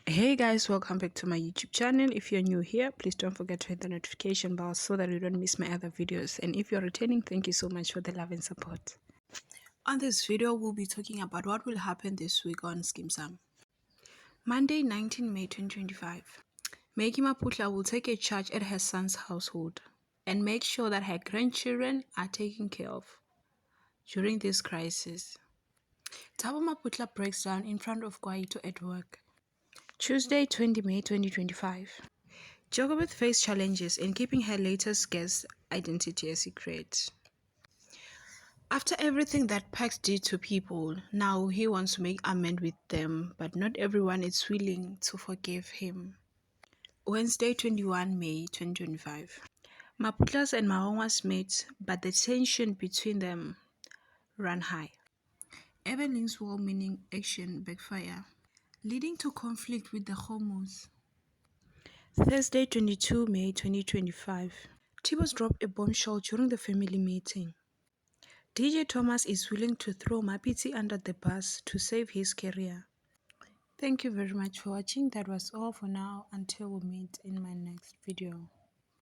Hey guys, welcome back to my YouTube channel. If you're new here, please don't forget to hit the notification bell so that you don't miss my other videos. And if you're returning, thank you so much for the love and support. On this video, we'll be talking about what will happen this week on Skeem Saam. Monday, 19 May 2025. Maggie Maputla will take a charge at her son's household and make sure that her grandchildren are taken care of during this crisis. Thabo Maputla breaks down in front of Kwaito at work. Tuesday, 20 May 2025. Jacobeth faced challenges in keeping her latest guest's identity a secret. After everything that Pax did to people, now he wants to make amends with them, but not everyone is willing to forgive him. Wednesday, 21 May 2025. Maputlas and Mahongas met, but the tension between them ran high. Evelyn's well-meaning action backfire, leading to conflict with the Homos. Thursday, 22 May 2025. Tibos dropped a bombshell during the family meeting. DJ Thomas is willing to throw Mapiti under the bus to save his career. Thank you very much for watching. That was all for now. Until we meet in my next video.